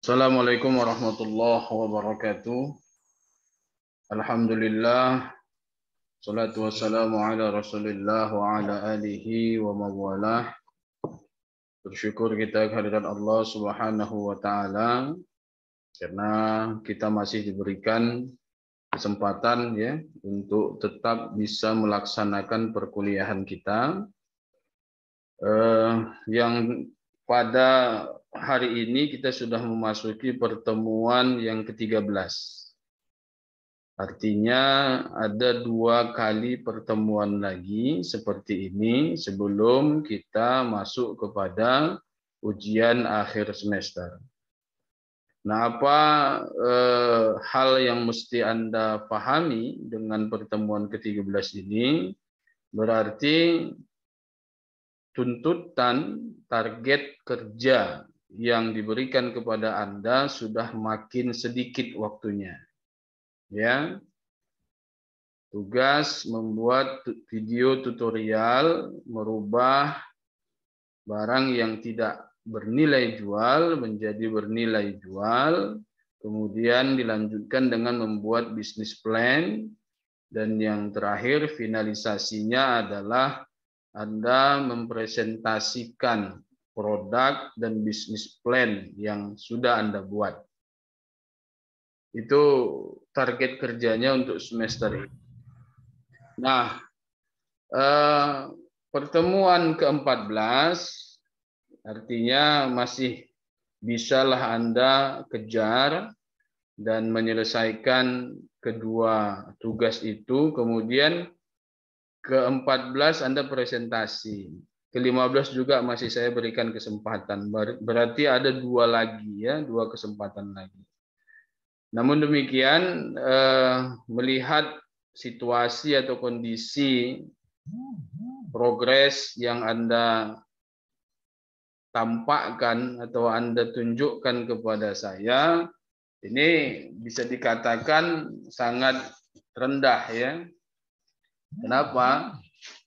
Assalamualaikum warahmatullahi wabarakatuh. Alhamdulillah, salatu wassalamu ala Rasulillah wa ala alihi wa mawalah. Bersyukur kita kehadirat Allah Subhanahu wa taala karena kita masih diberikan kesempatan ya untuk tetap bisa melaksanakan perkuliahan kita yang pada hari ini kita sudah memasuki pertemuan yang ke-13. Artinya ada 2 kali pertemuan lagi seperti ini sebelum kita masuk kepada ujian akhir semester. Nah, apa hal yang mesti Anda pahami dengan pertemuan ke-13 ini? Berarti tuntutan target kerja yang diberikan kepada Anda sudah makin sedikit waktunya. Ya. Tugas membuat video tutorial merubah barang yang tidak bernilai jual menjadi bernilai jual, kemudian dilanjutkan dengan membuat bisnis plan, dan yang terakhir finalisasinya adalah Anda mempresentasikan produk dan bisnis plan yang sudah Anda buat. Itu target kerjanya untuk semester ini. Nah, pertemuan ke-14 artinya masih bisalah Anda kejar dan menyelesaikan kedua tugas itu. Kemudian ke-14 Anda presentasi. Ke-15 juga masih saya berikan kesempatan. Berarti ada 2 lagi ya, 2 kesempatan lagi. Namun demikian, melihat situasi atau kondisi progres yang Anda tampakkan atau Anda tunjukkan kepada saya, ini bisa dikatakan sangat rendah ya. Kenapa?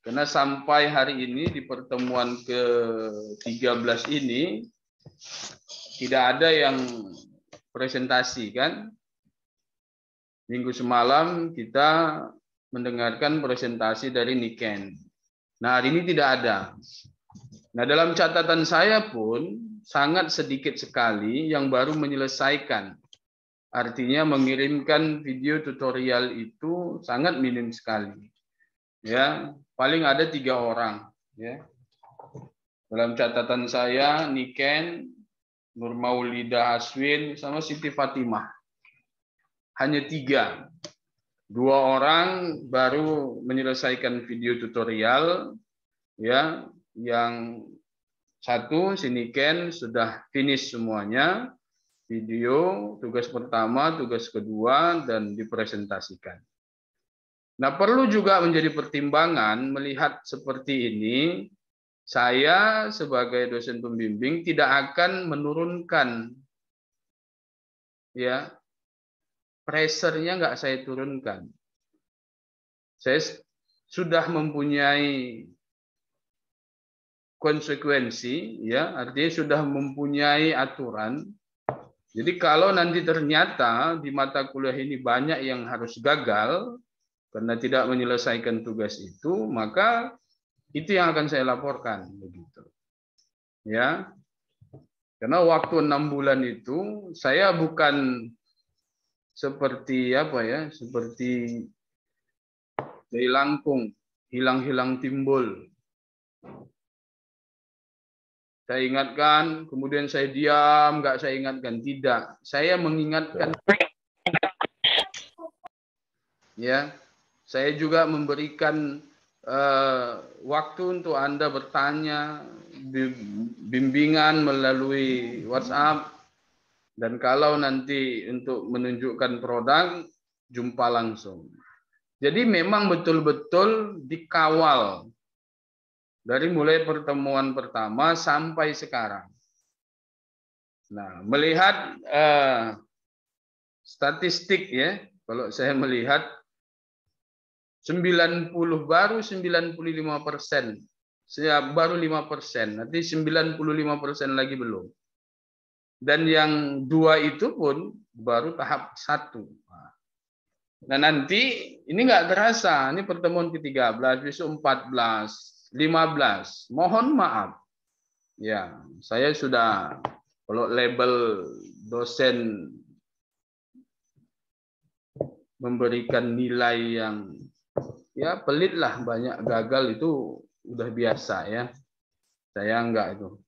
Karena sampai hari ini di pertemuan ke-13 ini tidak ada yang presentasi kan. Minggu semalam kita mendengarkan presentasi dari Niken. Nah, hari ini tidak ada. Nah, dalam catatan saya pun sangat sedikit sekali yang baru menyelesaikan. Artinya mengirimkan video tutorial itu sangat minim sekali. Ya, paling ada 3 orang. Ya. Dalam catatan saya, Niken, Nur Maulida Aswin, sama Siti Fatimah. Hanya 3. 2 orang baru menyelesaikan video tutorial, ya. Yang satu, si Niken, sudah finish semuanya. Video, tugas pertama, tugas kedua, dan dipresentasikan. Nah, perlu juga menjadi pertimbangan melihat seperti ini, saya sebagai dosen pembimbing tidak akan menurunkan, ya, pressure-nya nggak saya turunkan. Saya sudah mempunyai konsekuensi, ya, artinya sudah mempunyai aturan. Jadi kalau nanti ternyata di mata kuliah ini banyak yang harus gagal karena tidak menyelesaikan tugas itu, maka itu yang akan saya laporkan, begitu. Ya, karena waktu 6 bulan itu saya bukan seperti apa ya, seperti dari langkung, hilang-hilang timbul. Saya ingatkan, kemudian saya diam, nggak saya ingatkan. Tidak, saya mengingatkan. Ya, saya juga memberikan waktu untuk Anda bertanya, bimbingan melalui WhatsApp, dan kalau nanti untuk menunjukkan produk, jumpa langsung. Jadi memang betul-betul dikawal dari mulai pertemuan pertama sampai sekarang. Nah, melihat statistik ya, kalau saya melihat 90 baru 95%. Baru 5%, nanti 95% lagi belum. Dan yang 2 itu pun baru tahap 1. Nah nanti ini nggak terasa, ini pertemuan ke-13, besok 14, 15. Mohon maaf, ya saya sudah kalau label dosen memberikan nilai yang ya pelit lah, banyak gagal itu udah biasa ya. Saya enggak itu.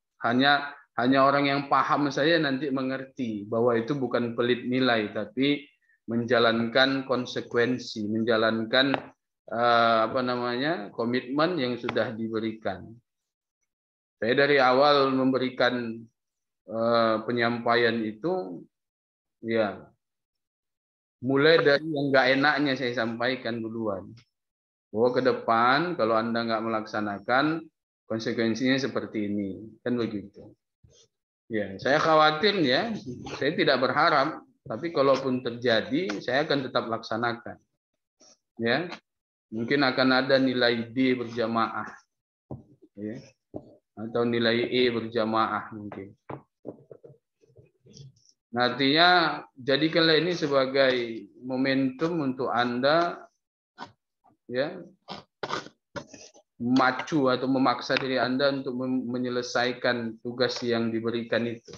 Hanya orang yang paham saya nanti mengerti bahwa itu bukan pelit nilai, tapi menjalankan konsekuensi, menjalankan komitmen yang sudah diberikan. Saya dari awal memberikan penyampaian itu, ya mulai dari yang nggak enaknya saya sampaikan duluan. Bahwa ke depan kalau Anda nggak melaksanakan, konsekuensinya seperti ini, kan begitu. Ya, saya khawatir ya, saya tidak berharap, tapi kalaupun terjadi, saya akan tetap laksanakan. Ya, mungkin akan ada nilai D berjamaah, ya, atau nilai E berjamaah mungkin. Nah, artinya jadikanlah ini sebagai momentum untuk Anda, ya, memacu atau memaksa diri Anda untuk menyelesaikan tugas yang diberikan itu.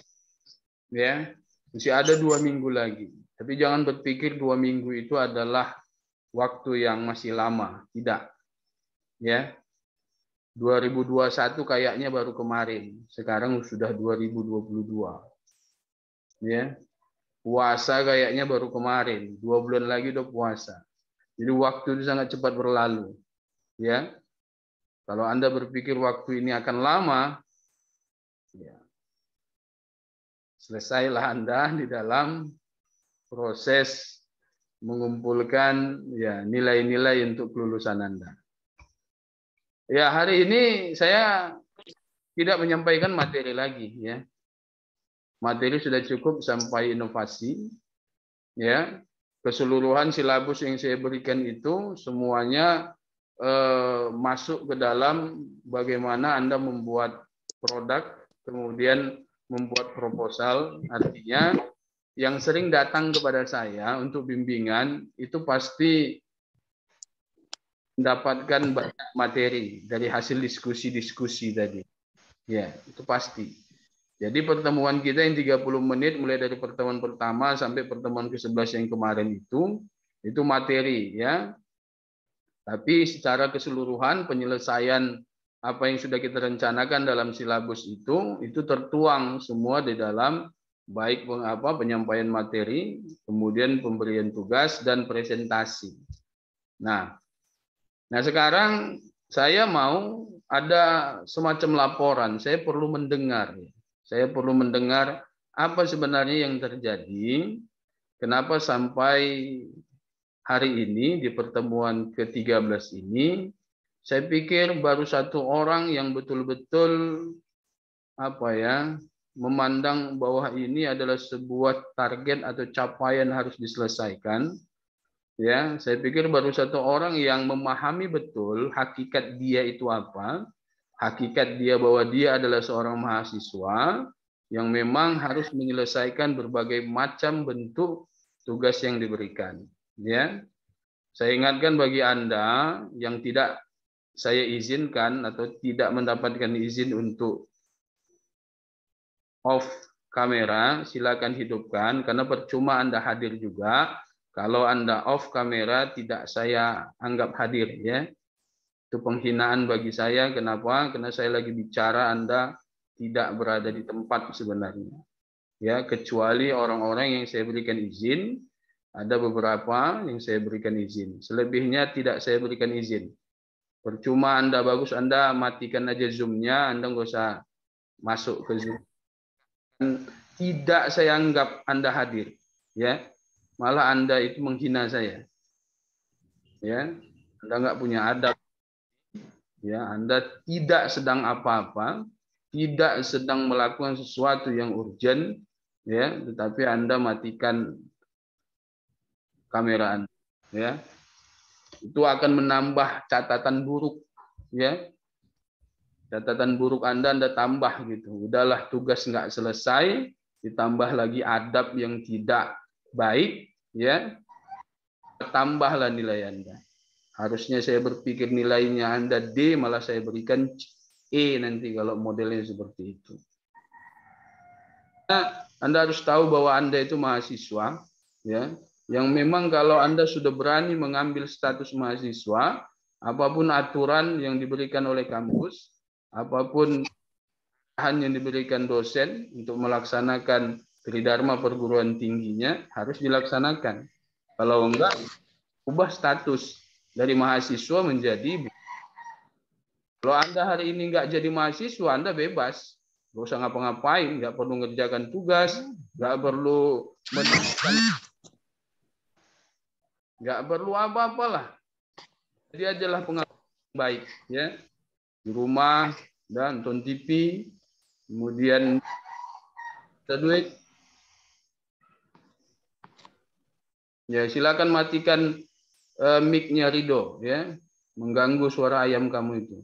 Ya, masih ada 2 minggu lagi. Tapi jangan berpikir 2 minggu itu adalah waktu yang masih lama. Tidak. Ya. 2021 kayaknya baru kemarin. Sekarang sudah 2022. Ya. Puasa kayaknya baru kemarin. 2 bulan lagi udah puasa. Jadi waktu itu sangat cepat berlalu. Ya. Kalau Anda berpikir waktu ini akan lama, ya, selesailah Anda di dalam proses mengumpulkan ya nilai-nilai untuk kelulusan Anda. Ya, hari ini saya tidak menyampaikan materi lagi ya. Materi sudah cukup sampai inovasi. Ya. Keseluruhan silabus yang saya berikan itu semuanya masuk ke dalam bagaimana Anda membuat produk, kemudian membuat proposal. Artinya yang sering datang kepada saya untuk bimbingan itu pasti mendapatkan banyak materi dari hasil diskusi-diskusi tadi. Ya, itu pasti. Jadi pertemuan kita yang 30 menit mulai dari pertemuan pertama sampai pertemuan ke-11 yang kemarin itu materi ya. Tapi secara keseluruhan penyelesaian apa yang sudah kita rencanakan dalam silabus itu tertuang semua di dalam baik penyampaian materi, kemudian pemberian tugas dan presentasi. Nah sekarang saya mau ada semacam laporan. Saya perlu mendengar. Saya perlu mendengar apa sebenarnya yang terjadi. Kenapa sampai hari ini di pertemuan ke-13 ini, saya pikir baru 1 orang yang betul-betul memandang bahwa ini adalah sebuah target atau capaian harus diselesaikan. Ya, saya pikir baru 1 orang yang memahami betul hakikat dia itu apa, hakikat dia bahwa dia adalah seorang mahasiswa yang memang harus menyelesaikan berbagai macam bentuk tugas yang diberikan. Ya, saya ingatkan bagi Anda yang tidak saya izinkan atau tidak mendapatkan izin untuk off kamera, silakan hidupkan karena percuma Anda hadir juga. Kalau Anda off kamera tidak saya anggap hadir ya. Itu penghinaan bagi saya. Kenapa? Karena saya lagi bicara, Anda tidak berada di tempat sebenarnya. Ya, kecuali orang-orang yang saya berikan izin, ada beberapa yang saya berikan izin. Selebihnya tidak saya berikan izin. Percuma Anda bagus, Anda matikan aja Zoom-nya, Anda nggak usah masuk ke Zoom. Tidak saya anggap Anda hadir. Ya, malah Anda itu menghina saya. Ya, Anda nggak punya adab. Ya, Anda tidak sedang apa-apa, tidak sedang melakukan sesuatu yang urgent, ya, tetapi Anda matikan kamera Anda, ya. Itu akan menambah catatan buruk, ya. Catatan buruk Anda tambah gitu. Udahlah tugas nggak selesai, ditambah lagi adab yang tidak baik, ya, tambahlah nilai Anda. Harusnya saya berpikir nilainya Anda D, malah saya berikan E nanti kalau modelnya seperti itu. Nah, Anda harus tahu bahwa Anda itu mahasiswa, ya, yang memang kalau Anda sudah berani mengambil status mahasiswa, apapun aturan yang diberikan oleh kampus, apapun arahan yang diberikan dosen untuk melaksanakan tridharma perguruan tingginya harus dilaksanakan. Kalau enggak, ubah status dari mahasiswa menjadi. Kalau Anda hari ini nggak jadi mahasiswa, Anda bebas. Nggak usah ngapa-ngapain, nggak perlu ngerjakan tugas, nggak perlu apa-apalah. Jadi ajalah pengalaman baik, ya, di rumah dan nonton TV, kemudian ada duit, ya silakan matikan mic-nya Rido, ya, mengganggu suara ayam kamu itu.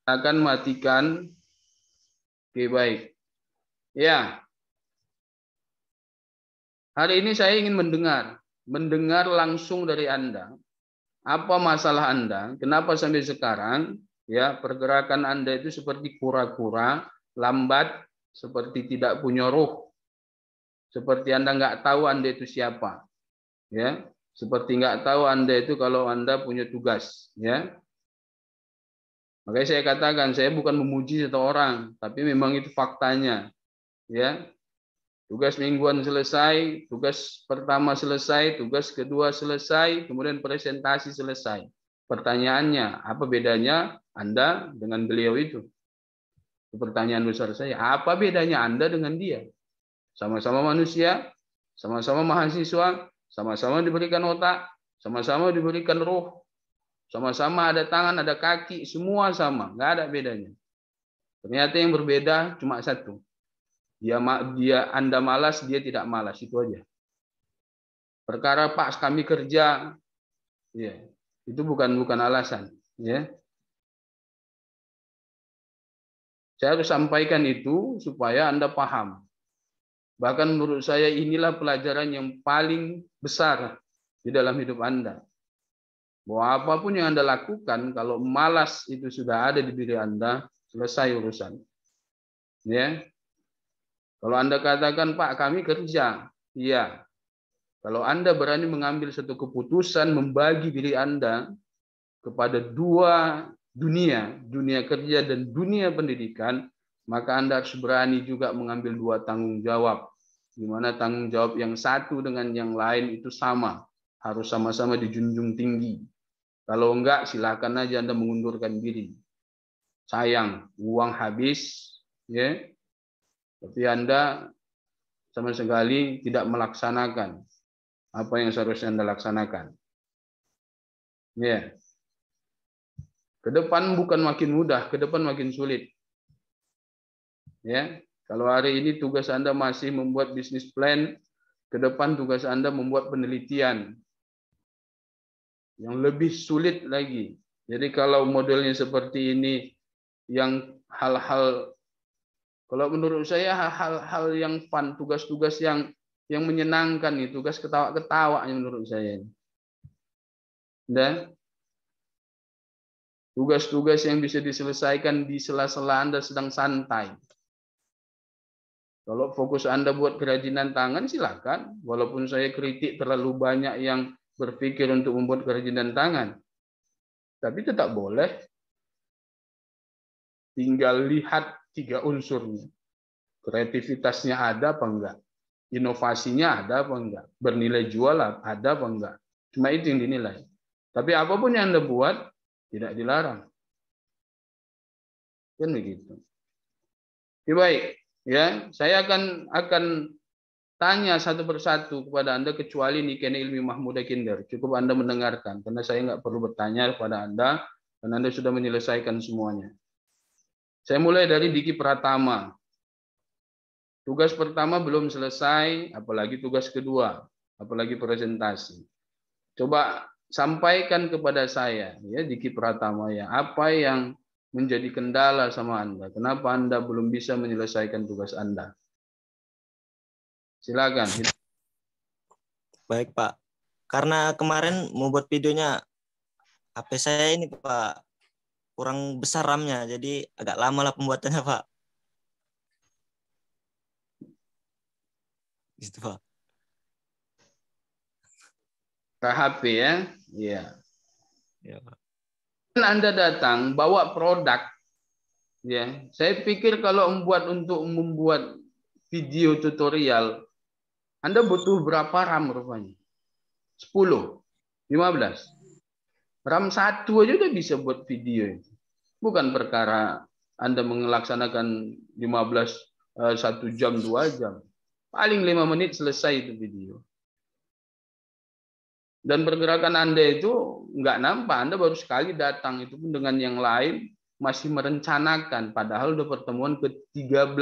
Akan matikan. Oke, baik. Ya. Hari ini saya ingin mendengar langsung dari Anda. Apa masalah Anda? Kenapa sampai sekarang, ya, pergerakan Anda itu seperti kura-kura, lambat, seperti tidak punya roh. Seperti Anda nggak tahu Anda itu siapa. Ya. Seperti nggak tahu Anda itu kalau Anda punya tugas, ya. Makanya saya katakan, saya bukan memuji seseorang, tapi memang itu faktanya. Ya, tugas mingguan selesai, tugas pertama selesai, tugas kedua selesai, kemudian presentasi selesai. Pertanyaannya, apa bedanya Anda dengan beliau itu? Pertanyaan besar saya, apa bedanya Anda dengan dia? Sama-sama manusia, sama-sama mahasiswa, sama-sama diberikan otak, sama-sama diberikan roh, sama-sama ada tangan, ada kaki, semua sama, nggak ada bedanya. Ternyata yang berbeda cuma satu. Anda malas, dia tidak malas, itu aja. Perkara Pak kami kerja, ya, itu bukan alasan, ya. Saya harus sampaikan itu supaya Anda paham. Bahkan menurut saya inilah pelajaran yang paling besar di dalam hidup Anda. Bahwa apapun yang Anda lakukan, kalau malas itu sudah ada di diri Anda, selesai urusan. Ya. Kalau Anda katakan, Pak, kami kerja. Iya. Kalau Anda berani mengambil satu keputusan membagi diri Anda kepada dua dunia, dunia kerja dan dunia pendidikan, maka Anda harus berani juga mengambil dua tanggung jawab. Di mana tanggung jawab yang satu dengan yang lain itu sama. Harus sama-sama dijunjung tinggi. Kalau enggak, silakan aja Anda mengundurkan diri. Sayang, uang habis, ya. Tapi Anda sama sekali tidak melaksanakan apa yang seharusnya Anda laksanakan. Ya. Ke depan bukan makin mudah, ke depan makin sulit. Ya. Kalau hari ini tugas Anda masih membuat bisnis plan, ke depan tugas Anda membuat penelitian yang lebih sulit lagi. Jadi kalau modelnya seperti ini, yang hal-hal, kalau menurut saya hal-hal yang fun, tugas-tugas yang menyenangkan nih, tugas ketawa-ketawa yang menurut saya. Dan tugas-tugas yang bisa diselesaikan di sela-sela Anda sedang santai. Kalau fokus Anda buat kerajinan tangan, silakan. Walaupun saya kritik terlalu banyak yang berpikir untuk membuat kerajinan tangan. Tapi tetap boleh. Tinggal lihat tiga unsurnya. Kreativitasnya ada apa enggak? Inovasinya ada apa enggak? Bernilai jual ada apa enggak? Cuma itu yang dinilai. Tapi apapun yang Anda buat, tidak dilarang. Kan begitu. Oke, baik. Ya, saya akan tanya satu persatu kepada Anda kecuali Nikene Ilmi Mahmuda Kinder. Cukup Anda mendengarkan karena saya nggak perlu bertanya kepada Anda dan Anda sudah menyelesaikan semuanya. Saya mulai dari Diki Pratama. Tugas pertama belum selesai, apalagi tugas kedua. apalagi presentasi. Coba sampaikan kepada saya, ya Diki Pratama, ya, apa yang menjadi kendala sama Anda? Kenapa Anda belum bisa menyelesaikan tugas Anda? Silakan. Baik, Pak. Karena kemarin mau buat videonya, HP saya ini, Pak, kurang besar RAM-nya, jadi agak lama lah pembuatannya, Pak. Gitu, Pak. Ke HP ya. Iya. Ya, Pak. Anda datang bawa produk, ya. Saya pikir kalau untuk membuat video tutorial, Anda butuh berapa RAM rupanya? 10, 15. RAM 1 aja udah bisa buat video itu. Bukan perkara Anda melaksanakan 15 1 jam 2 jam. Paling 5 menit selesai itu video. Dan pergerakan Anda itu nggak nampak. Anda baru sekali datang, itu pun dengan yang lain masih merencanakan. Padahal udah pertemuan ke-13,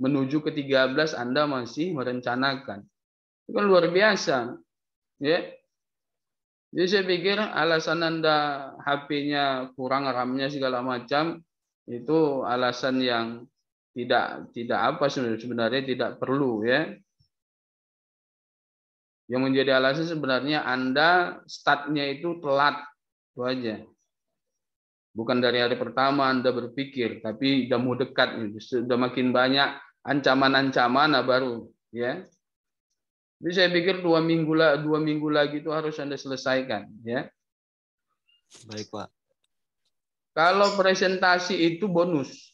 menuju ke-13 Anda masih merencanakan. Itu kan luar biasa. Ya. Jadi saya pikir alasan Anda HP-nya kurang, RAM-nya segala macam, itu alasan yang tidak apa sebenarnya tidak perlu, ya. Yang menjadi alasan sebenarnya Anda startnya itu telat, itu aja. Bukan dari hari pertama Anda berpikir, tapi sudah mau dekat, sudah makin banyak ancaman-ancaman baru, ya. Jadi saya pikir 2 minggu lagi itu harus Anda selesaikan, ya. Baik, Pak. Kalau presentasi itu bonus,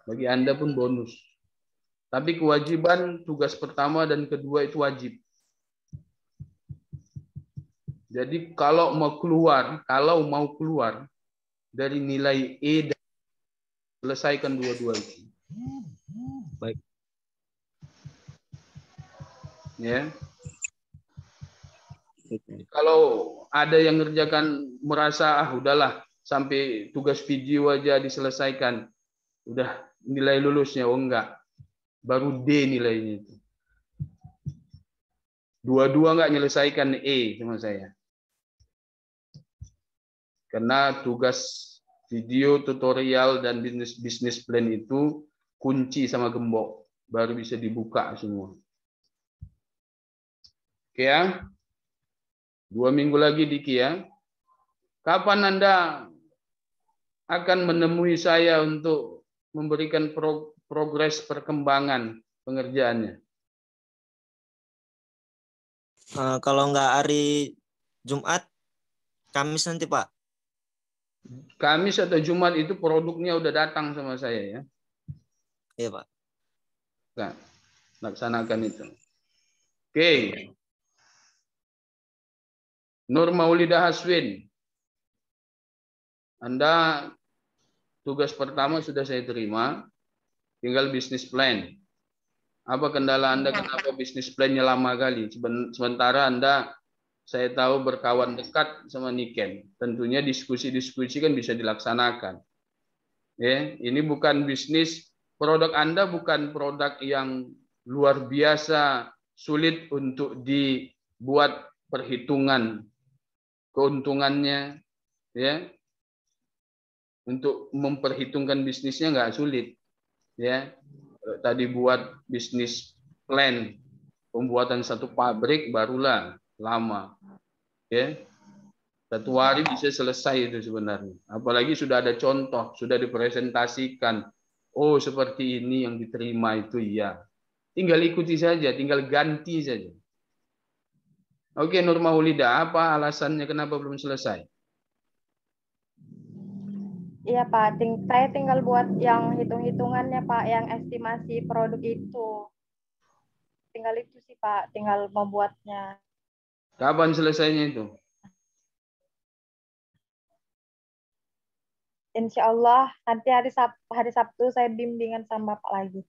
bagi Anda pun bonus. Tapi kewajiban tugas pertama dan kedua itu wajib. Jadi kalau mau keluar dari nilai E, selesaikan dua-dua itu. Baik. Ya. Kalau ada yang ngerjakan merasa udahlah sampai tugas video aja diselesaikan, udah nilai lulusnya, oh enggak, baru D nilainya itu. Dua-dua enggak nyelesaikan E sama saya. Karena tugas video tutorial dan bisnis plan itu kunci sama gembok, baru bisa dibuka semua. Oke ya. 2 minggu lagi Diki ya. Kapan Anda akan menemui saya untuk memberikan progres perkembangan pengerjaannya? Kalau nggak hari Jumat, Kamis nanti, Pak. Kamis atau Jumat itu produknya udah datang sama saya ya. Iya, Pak. Nah, laksanakan itu. Oke. Nur Maulida Haswin. Anda tugas pertama sudah saya terima, tinggal bisnis plan. Apa kendala Anda, kenapa bisnis plannya lama kali? Sementara Anda, saya tahu, berkawan dekat sama Niken. Tentunya diskusi-diskusi kan bisa dilaksanakan. Ya, ini bukan bisnis, produk Anda bukan produk yang luar biasa sulit untuk dibuat perhitungan keuntungannya, ya. Untuk memperhitungkan bisnisnya nggak sulit, ya. Tadi buat bisnis plan, pembuatan satu pabrik barulah lama, ya. 1 hari bisa selesai itu sebenarnya. Apalagi sudah ada contoh, sudah dipresentasikan. Oh, seperti ini yang diterima itu, ya. Tinggal ikuti saja, tinggal ganti saja. Oke, Nur Maulida, apa alasannya kenapa belum selesai? Iya Pak, saya tinggal buat yang hitung-hitungannya Pak, yang estimasi produk itu. Tinggal itu sih Pak, tinggal membuatnya. Kapan selesainya itu? Insya Allah nanti hari Sabtu saya bimbingan sama Bapak lagi.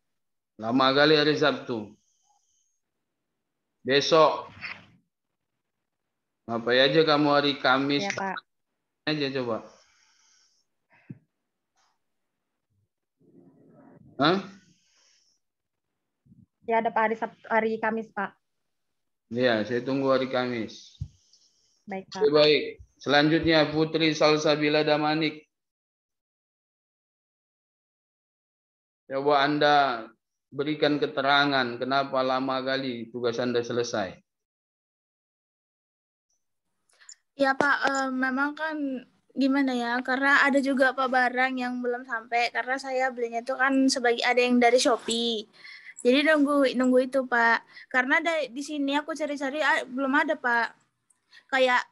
Lama kali hari Sabtu. Besok. Apa aja kamu hari Kamis? Iya Pak. Aja coba. Hah? Ya ada Pak, hari Kamis Pak. Ya, saya tunggu hari Kamis. Baik Pak. Oke, baik. Selanjutnya Putri Salsabila Damanik. Coba Anda berikan keterangan kenapa lama kali tugas Anda selesai. Ya Pak, memang kan gimana ya, karena ada juga Pak barang yang belum sampai, karena saya belinya itu kan sebagai ada yang dari Shopee. Jadi nunggu itu Pak. Karena di sini aku cari-cari belum ada Pak. Kayak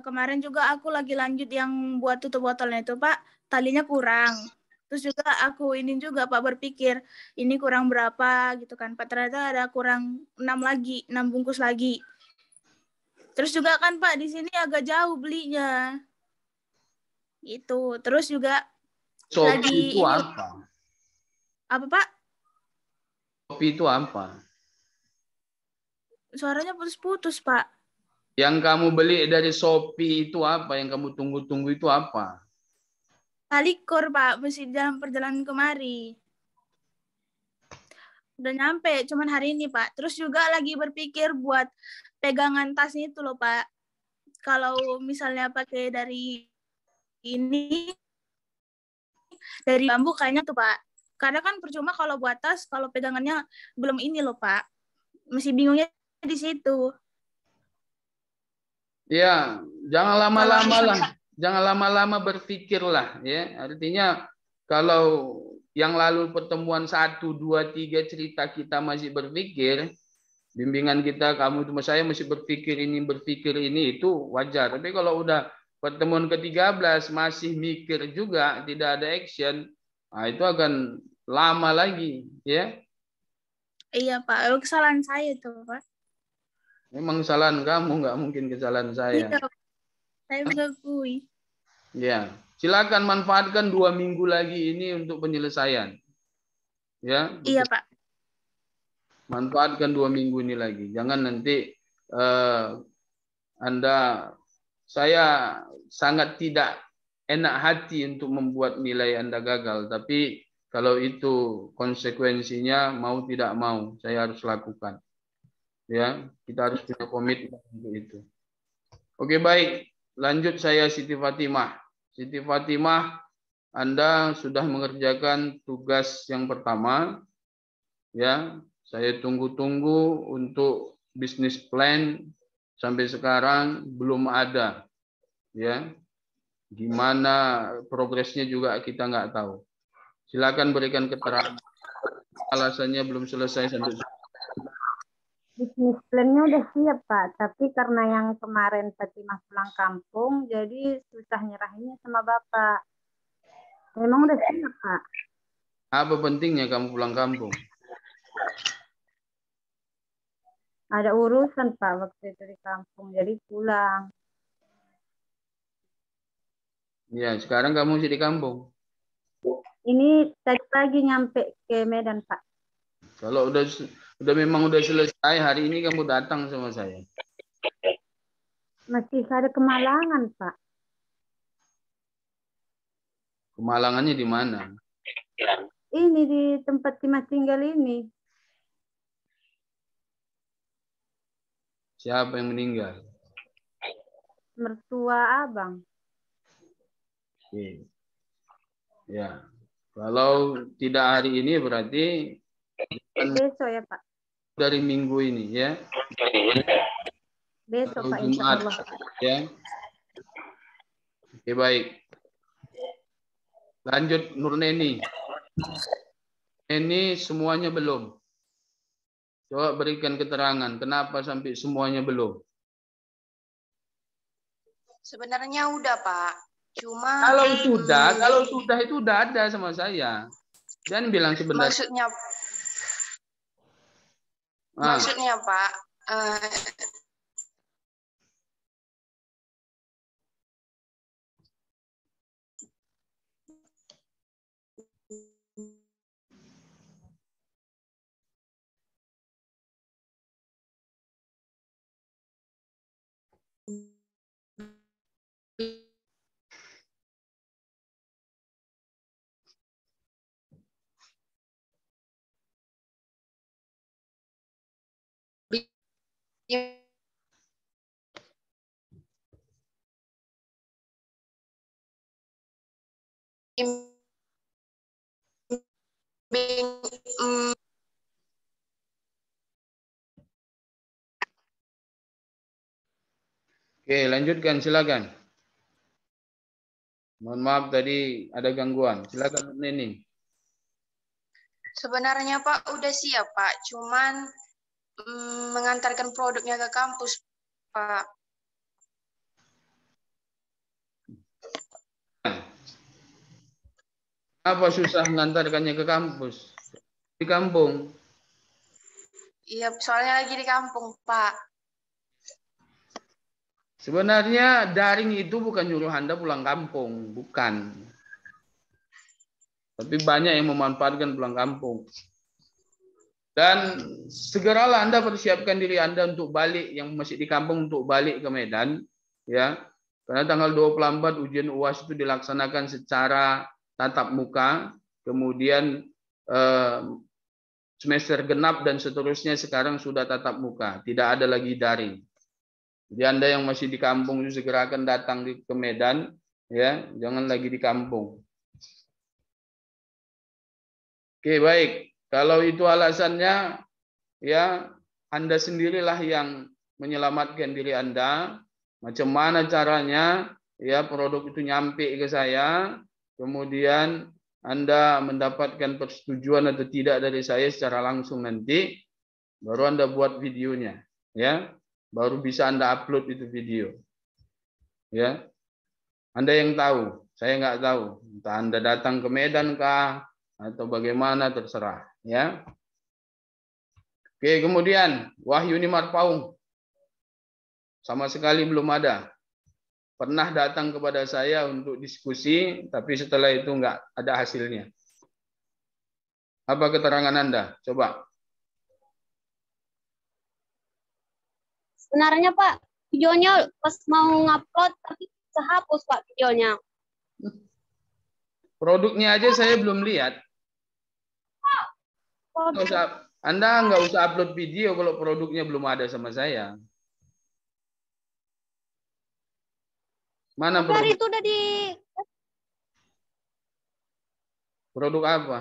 kemarin juga aku lagi lanjut yang buat tutup botolnya itu Pak, talinya kurang. Terus juga aku ini juga Pak berpikir ini kurang berapa gitu kan Pak, ternyata ada kurang 6 bungkus lagi. Terus juga kan Pak di sini agak jauh belinya. Itu. Terus juga Shopee lagi itu ini apa? apa Pak? Shopee itu apa? Suaranya putus-putus Pak. Yang kamu beli dari Shopee itu apa? Yang kamu tunggu-tunggu itu apa? Talikor Pak, masih dalam perjalanan kemari. Udah nyampe, cuman hari ini Pak. Terus juga lagi berpikir buat pegangan tasnya itu loh Pak. Kalau misalnya pakai dari ini, dari bambu kayaknya tuh Pak. Karena kan percuma kalau buat tas, kalau pegangannya belum ini loh Pak. Masih bingungnya di situ. Ya, jangan Kalau lama-lama lah. misalnya Jangan lama-lama berpikirlah. Ya, artinya kalau yang lalu pertemuan 1, 2, 3 cerita kita masih berpikir, bimbingan kita, kamu cuma saya masih berpikir ini itu wajar. Tapi kalau udah pertemuan ke-13 masih mikir juga, tidak ada action, nah itu akan lama lagi, ya. iya Pak, kesalahan saya tuh Pak. Memang kesalahan kamu, nggak mungkin kesalahan saya. Iya, saya mengakui. Ya, silakan manfaatkan 2 minggu lagi ini untuk penyelesaian. Ya, Iya Pak. manfaatkan 2 minggu ini lagi. Jangan nanti Anda, saya sangat tidak enak hati untuk membuat nilai Anda gagal. Tapi kalau itu konsekuensinya mau tidak mau, saya harus lakukan. Ya, kita harus punya komitmen untuk itu. Oke, baik. Lanjut saya Siti Fatimah. Siti Fatimah, Anda sudah mengerjakan tugas yang pertama. Ya, saya tunggu-tunggu untuk bisnis plan sampai sekarang belum ada. Ya, gimana progresnya juga kita nggak tahu. Silakan berikan keterangan. Alasannya belum selesai sampai. Bisnis plan-nya udah siap, Pak. Tapi karena yang kemarin Fatimah pulang kampung, jadi susah nyerahinnya sama Bapak. Memang udah siap, Pak. Apa pentingnya kamu pulang kampung? Ada urusan, Pak, waktu itu di kampung. Jadi pulang. Ya, sekarang kamu masih di kampung. Ini tadi pagi nyampe ke Medan, Pak. Kalau memang udah selesai, hari ini kamu datang sama saya. Masih ada kemalangan, Pak. Kemalangannya di mana? Ini di tempat Timah tinggal ini. Siapa yang meninggal? Mertua Abang. Oke. Ya. Kalau tidak hari ini berarti Besok ya, Pak. dari minggu ini ya. Besok, Atau Pak, insya Jumat, Allah. ya. Oke, baik. Lanjut Nurneni. Ini semuanya belum. Coba berikan keterangan kenapa sampai semuanya belum. Sebenarnya udah Pak, cuma Kalau sudah itu udah ada sama saya. Jangan bilang sebenarnya. Maksudnya Pak, Oke, lanjutkan, silakan. Mohon maaf tadi ada gangguan. Silakan Nining. Sebenarnya Pak udah siap Pak, cuman mengantarkan produknya ke kampus Pak. Apa susah mengantarkannya ke kampus? Di kampung. Iya, soalnya lagi di kampung Pak. Sebenarnya daring itu bukan nyuruh Anda pulang kampung, bukan. Tapi banyak yang memanfaatkan pulang kampung. Dan segeralah Anda persiapkan diri Anda untuk balik, yang masih di kampung untuk balik ke Medan, ya. Karena tanggal 24 ujian UAS itu dilaksanakan secara tatap muka, kemudian semester genap dan seterusnya sekarang sudah tatap muka, tidak ada lagi daring. Jadi Anda yang masih di kampung itu segera akan datang ke Medan, ya, jangan lagi di kampung. Oke, baik. Kalau itu alasannya, ya, Anda sendirilah yang menyelamatkan diri Anda. Macam mana caranya, ya, produk itu nyampe ke saya, kemudian Anda mendapatkan persetujuan atau tidak dari saya secara langsung nanti, baru Anda buat videonya, ya. Baru bisa Anda upload itu video. Ya. Anda yang tahu, saya nggak tahu. Entah Anda datang ke Medan kah atau bagaimana, terserah, ya. Oke, kemudian Wahyuni Marpaung. Sama sekali belum ada. Pernah datang kepada saya untuk diskusi, tapi setelah itu nggak ada hasilnya. Apa keterangan Anda? Coba. Sebenarnya Pak, videonya pas mau ngupload tapi kehapus Pak videonya. Produknya aja saya belum lihat. Anda nggak usah upload video kalau produknya belum ada sama saya. Mana produk? Hari itu udah di produk apa?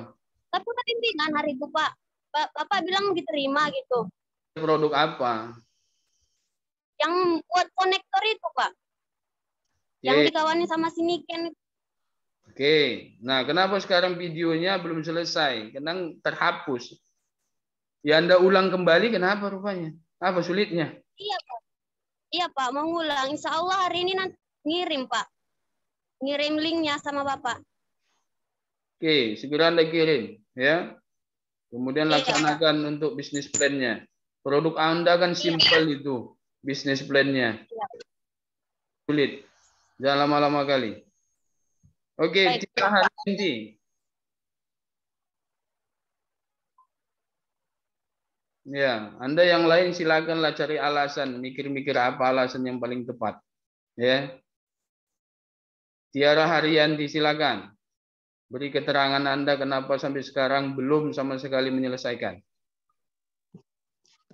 tapi udah bimbingan hari itu Pak. Bapak bilang diterima gitu. Produk apa? Yang buat konektor itu Pak. Yang dikawani sama si Niken. Oke. Nah, kenapa sekarang videonya belum selesai? Karena terhapus. Ya Anda ulang kembali, kenapa rupanya? Apa sulitnya? Iya Pak. Iya Pak, mau ngulang. Insya Allah hari ini nanti ngirim Pak. Ngirim linknya sama Bapak. Oke, segera Anda kirim, ya. Kemudian laksanakan untuk bisnis plan-nya. Produk Anda kan simple itu, bisnis plan-nya. Sulit. Jangan lama-lama kali. Oke, Tika Haryanti. Ya, Anda yang lain silakanlah cari alasan, mikir-mikir apa alasan yang paling tepat. Ya. Tiara Haryanti, silakan. Beri keterangan Anda kenapa sampai sekarang belum sama sekali menyelesaikan.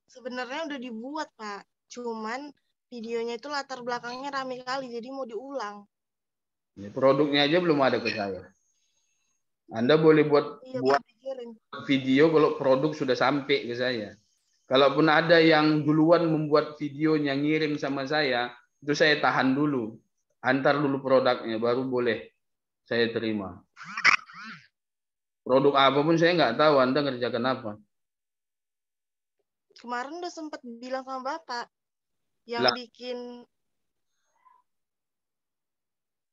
Sebenarnya udah dibuat, Pak. Cuman videonya itu latar belakangnya rame kali, jadi mau diulang. Ya, produknya aja belum ada ke saya. Anda boleh buat video kalau produk sudah sampai ke saya. Kalaupun ada yang duluan membuat videonya ngirim sama saya, itu saya tahan dulu. Antar dulu produknya, baru boleh saya terima. Produk apapun saya nggak tahu Anda ngerjakan apa. Kemarin udah sempat bilang sama Bapak yang bikin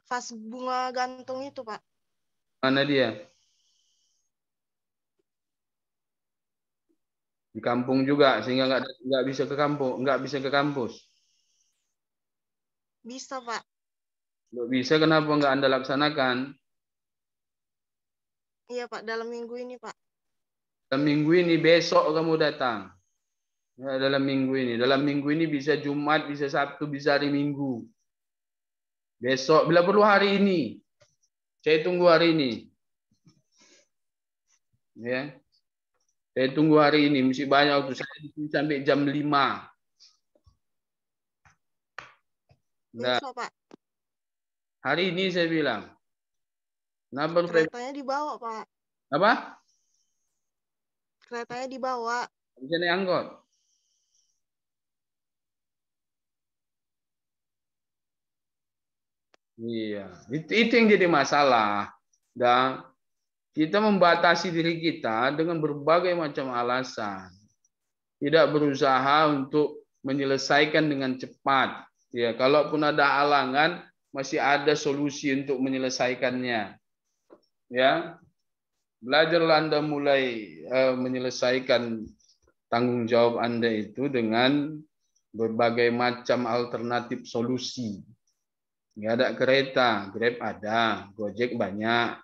vas bunga gantung itu, Pak. Mana dia? Di kampung juga, sehingga nggak bisa ke kampung, nggak bisa ke kampus. Bisa, Pak. Nggak bisa, kenapa nggak Anda laksanakan? Iya, Pak, dalam minggu ini, Pak. Dalam minggu ini, besok kamu datang. Ya, dalam minggu ini. Dalam minggu ini bisa Jumat, bisa Sabtu, bisa hari Minggu. Besok, bila perlu hari ini. Saya tunggu hari ini. Ya. Saya tunggu hari ini. Mesti banyak waktu. Saya sampai jam 5. Nah, Besok, Pak. hari ini saya bilang. Kenapa Keretanya dibawa, Pak. apa? Keretanya dibawa. Bisa naik angkot. Iya, itu yang jadi masalah. Dan kita membatasi diri kita dengan berbagai macam alasan. Tidak berusaha untuk menyelesaikan dengan cepat. Ya, kalaupun ada halangan, masih ada solusi untuk menyelesaikannya. Ya, belajarlah Anda mulai menyelesaikan tanggung jawab Anda itu dengan berbagai macam alternatif solusi. Nggak ada kereta, Grab ada, Gojek banyak.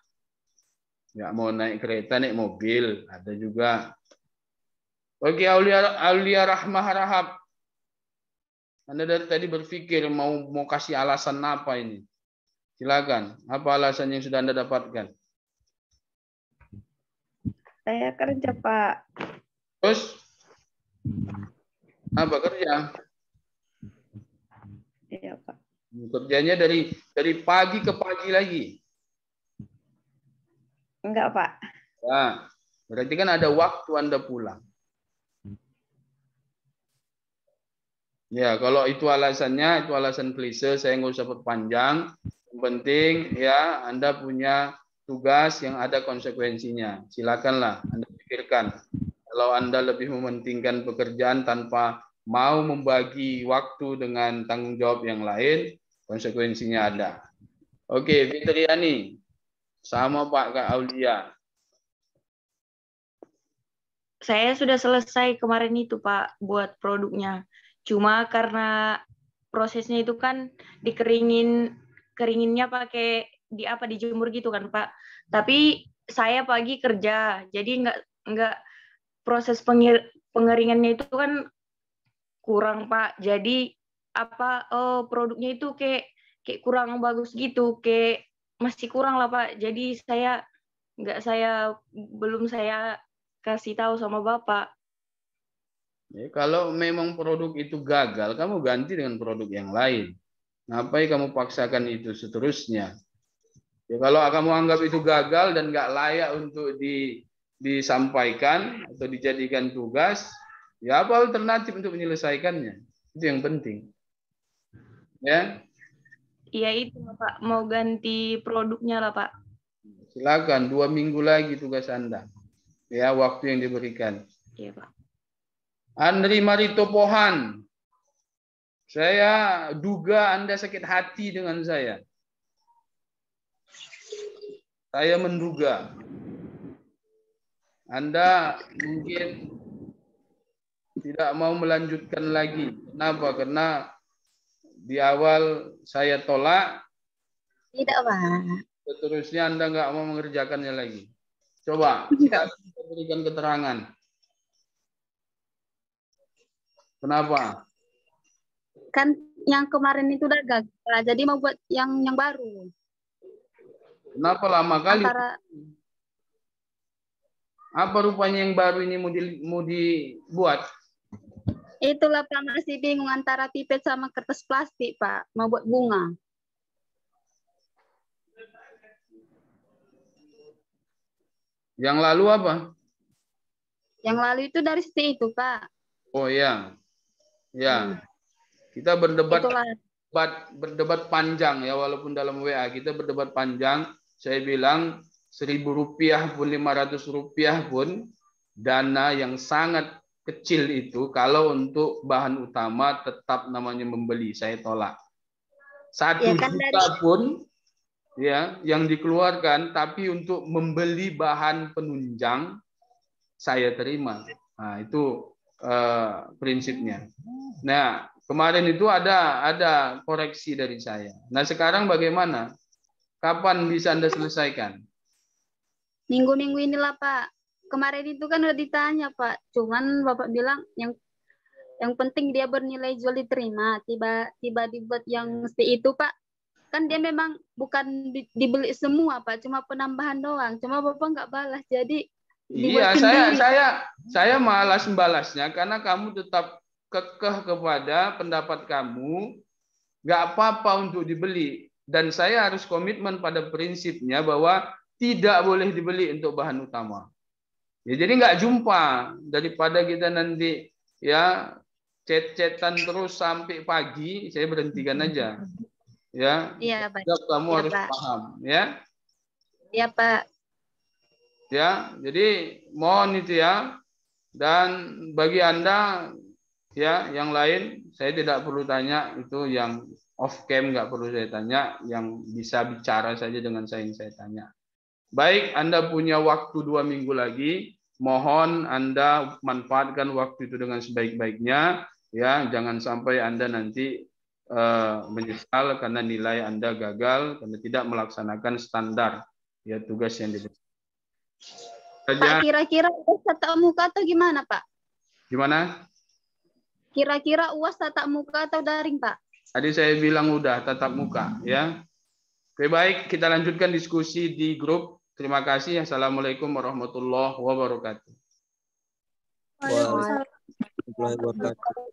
Nggak mau naik kereta, naik mobil, ada juga. Oke, Aulia Rahmah Rahab. Anda dari tadi berpikir mau kasih alasan apa ini? Silakan. Apa alasan yang sudah Anda dapatkan? Saya kerja, Pak. Terus? Apa kerja? Iya, Pak. Kerjanya dari pagi ke pagi lagi. Enggak, Pak. Nah, berarti kan ada waktu Anda pulang. Ya, kalau itu alasannya, itu alasan klise, saya nggak usah perpanjang. Yang penting ya Anda punya tugas yang ada konsekuensinya. Silakanlah Anda pikirkan. Kalau Anda lebih mementingkan pekerjaan tanpa mau membagi waktu dengan tanggung jawab yang lain, konsekuensinya ada. Oke, Fitriani. Sama Pak Kak Aulia. Saya sudah selesai kemarin itu, Pak, buat produknya. Cuma karena prosesnya itu kan keringinnya pakai dijemur gitu kan, Pak. Tapi saya pagi kerja, jadi nggak proses pengeringannya itu kan kurang, Pak. Jadi produknya itu kayak kurang bagus gitu, kayak masih kurang lah, Pak. Jadi belum saya kasih tahu sama Bapak. Ya, kalau memang produk itu gagal, kamu ganti dengan produk yang lain. Ngapain kamu paksakan itu seterusnya? Ya, kalau kamu anggap itu gagal dan nggak layak untuk disampaikan atau dijadikan tugas, ya apa alternatif untuk menyelesaikannya? Itu yang penting. Ya. Iya itu, Pak. Mau ganti produknya lah, Pak. Silakan, 2 minggu lagi tugas Anda. Ya, waktu yang diberikan. Iya, Pak. Andri Marito Pohan. Saya duga Anda sakit hati dengan saya. Saya menduga. Anda mungkin tidak mau melanjutkan lagi. Kenapa? Karena di awal saya tolak. Tidak, Pak. Seterusnya Anda nggak mau mengerjakannya lagi. Coba, kita berikan keterangan. Kenapa? Kan yang kemarin itu udah gagal, jadi mau buat yang baru. Kenapa lama kali? Apa rupanya yang baru ini mau dibuat? Itulah Pak, masih bingung antara pipet sama kertas plastik, Pak. Mau buat bunga. Yang lalu apa? Yang lalu itu dari sisi itu, Pak. Oh ya. Ya. Kita berdebat panjang ya, walaupun dalam WA kita berdebat panjang. Saya bilang Rp1.000 pun Rp500 pun dana yang sangat kecil itu kalau untuk bahan utama tetap namanya membeli, saya tolak. 1 juta pun ya yang dikeluarkan, tapi untuk membeli bahan penunjang saya terima. Nah, itu prinsipnya. Nah, kemarin itu ada koreksi dari saya. Nah, sekarang bagaimana? Kapan bisa Anda selesaikan? Minggu-minggu inilah, Pak. Kemarin itu kan udah ditanya, Pak. Cuman Bapak bilang yang penting dia bernilai jual diterima. Tiba dibuat yang seperti itu, Pak. Kan dia memang bukan dibeli semua, Pak. Cuma penambahan doang. Cuma Bapak nggak balas. Jadi iya, saya malas membalasnya karena kamu tetap kekeh kepada pendapat kamu nggak apa-apa untuk dibeli. Dan saya harus komitmen pada prinsipnya bahwa tidak boleh dibeli untuk bahan utama. Ya, jadi nggak jumpa, daripada kita nanti ya chat-chatan terus sampai pagi, saya berhentikan aja. Ya, Iya, Pak. kamu Iya, harus Pak. paham, ya. Iya, Pak. Ya, jadi mohon itu ya. Dan bagi Anda ya yang lain, saya tidak perlu tanya, itu yang off cam nggak perlu saya tanya, yang bisa bicara saja dengan saya yang saya tanya. Baik, Anda punya waktu 2 minggu lagi, mohon Anda manfaatkan waktu itu dengan sebaik-baiknya, ya, jangan sampai Anda nanti menyesal karena nilai Anda gagal karena tidak melaksanakan standar ya tugas yang diberikan. Pak, kira-kira UAS tatap muka atau gimana, Pak? Gimana? Kira-kira UAS tatap muka atau daring, Pak? Tadi saya bilang udah tatap muka, ya. Oke, baik, kita lanjutkan diskusi di grup. Terima kasih. Assalamualaikum warahmatullahi wabarakatuh. Waalaikumsalam. Warahmatullahi wabarakatuh.